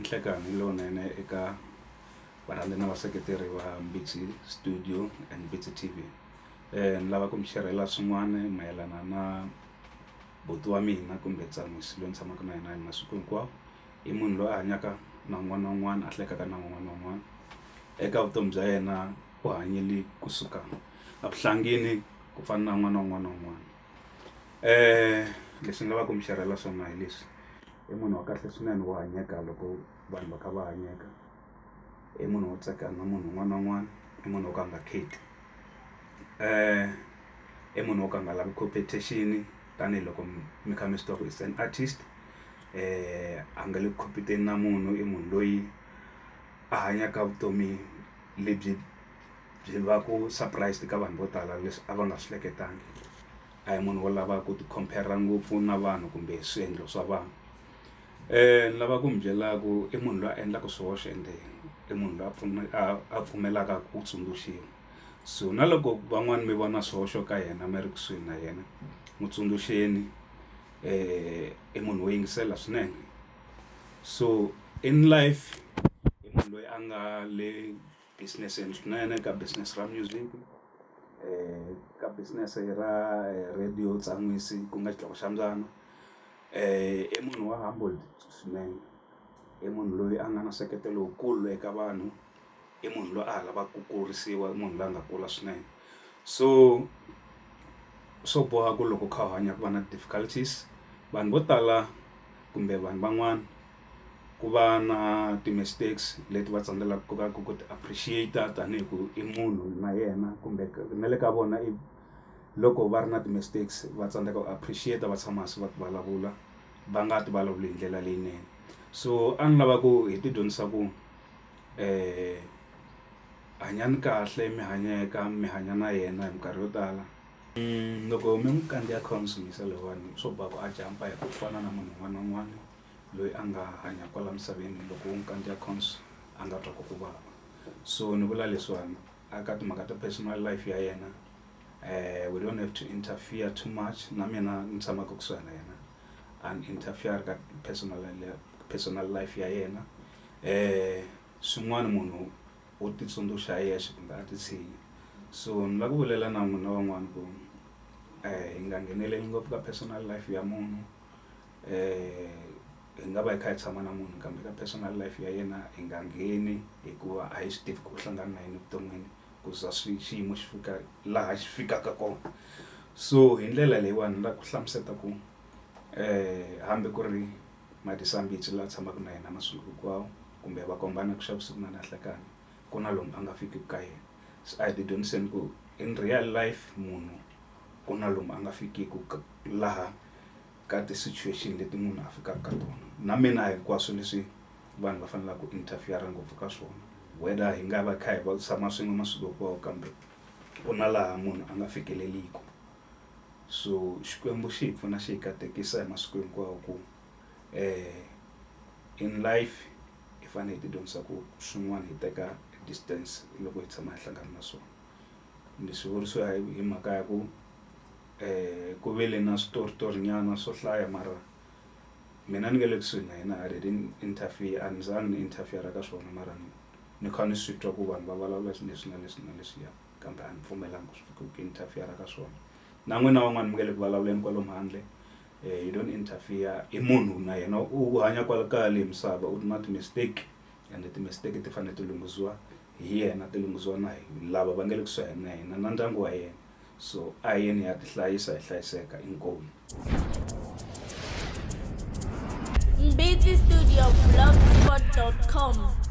Nhlekani lonene eka varhandzi na vaseketeri va MBITSI Studio and MBITSI TV. Ni lava ku mi xerhela swin'wana mayelana na buti wa mina kumbe Ntsanwisi loyi ni tshamaka na yena hi masiku hinkwawo. I munhu loyi a hanyaka na un'wana na un'wana, a hlekaka na un'wana na un'wana. Eka vutomi bya yena u hanyile kusuka evuhlangini ku fana na un'wana na un'wana na un'wana. Leswi ni lavaka ku mi xerhela swona hi leswi. I munhu wa kahle swinene wo hanyeka loko vanhu va kha va hanyeka. I munhu wo tsakana na munhu un'wana na un'wana. I munhu wo ka a nga kheti. I munhu wo ka a nga lavi competition tanihiloko mi kha mi swi tiva ku is an artist. A nga le ku compete-eni na munhu. I munhu loyi a hanyaka vutomi lebyi byi va ku surprised ka vanhu vo tala leswi a va nga swi hleketangi. A hi munhu wo lava ku ti compare ngopfu na vanhu kumbe swiendlo swa vanhu. Ni lava ku mi byela ku i munhu loyi a endlaka swihoxo ende i munhu loyi a pfumelaka ku tsundzuxiwa. So na loko van'wani mi vona swihoxo ka yena mi ri kusuhi na yena, n'wi tsundzuxeni. I munhu wo yingisela swinene. So in life i munhu loyi a nga le business-eni swinene, ka business ra music, ka business ra radio Ntsanwisi ku nga xidloko xa mbyana. I munhu wa humble swinene. I munhu loyi a nga na nseketelo lowukulu eka vanhu. I munhu loyi a lavaka ku kurisiwa, munhu loyi a nga kula swinene. So swo boha ku loko kha u hanya ku va na difficulties, vanhu vo tala kumbe vanhu van'wana ku va na ti-mistakes leti va tsandzekaka ku ti appreciate tanihi ku i munhu na yena, kumbe na le ka vona loko va ri na ti-mistakes va tsandzeka ku appreciate, va tshama hansi va ti vulavula, va nga ti vulavuli hi ndlela leyinene. So a ni lava ku hi ti dyondzisa ku hanyani kahle, mi hanyeka, mi hanya na yena hi minkarhi yo tala. Loko mi n'wi kandziya consumisa leyiwani swo boha ku a jampa hi ku fana na munhu un'wana na un'wana loyi a nga hanya kwala misaveni. Loko u n'wi kandziya a nga twa ku vava. So ni vula leswiwani aka timhaka ta personal life ya yena, we don't have to interfere too much. Na mina ni tshamaka kusuhi na yena and interfere ka personal life ya yena. Swin'wana munhu u ti tsundzuxa hi yexe kumbe a ti tshinya. So ni lava ku vulela na n'wina van'wana ku hi nga ngheneleli ngopfu ka personal life ya munhu. Hi nga va hi kha hi tshama na munhu kambe ka personal life ya yena hi nga ngheni hikuva a hi swi tivi ku hlangana na yini evuton'wini ku za xiyimo xi fika laha xi fikaka kona. So hi ndlela leyiwani ni lava ku hlamuseta ku hambi ku ri MBITSI laha tshamaka na yena masiku hinkwawo kumbe va kombana ku xavusiku na nhlekani, ku na lomu a nga fiki ka yena. So a hi ti dyondziseni ku in real life munhu ku na lomu a nga fikiku laha ka ti-situation leti munhu a fikaka ka tona. Na mina hinkwaswo leswi vanhu va fanelaka ku interfere ngopfu ka swona, whether hi nga va kha hi va tshama swin'we masiku hinkwawo kambe ku na laha munhu a nga fikeleliku. So Xikwembu xi hi pfuna xi hi katekisa hi masiku hinkwawo ku in life hi fanele hi ti dyondzisa ku swin'wana hi teka distance loko hi tshama hi hlangana na swona. Ni swi vurisiwa hi mhaka ya ku ku vele na switorinyana swo hlaya, mara mina ni nge le kusuhi na yena, I didn't interfere, a ni zangi ni interfere ka swona, mara ni kha ni swi twa ku vanhu va vulavula leswi na leswi na leswiya kambe a ni pfumelanga ku interfere ka swona. Na n'wina van'wana mi nge le ku vulavuleni kwalomu handle, you don't interfere. I munhu na yena u hanya kwala kaya leyi misava, u na ti-mistake and ti-mistake ti fanele ti lunghisiwa hi yena, ti lunghisiwa na hi lava va nge le kusuhi na yena na ndyangu wa yena. So a hi yeni ha ti hlayisa hi hlayiseka. Inkomu. MBITSI Studio blogspot.com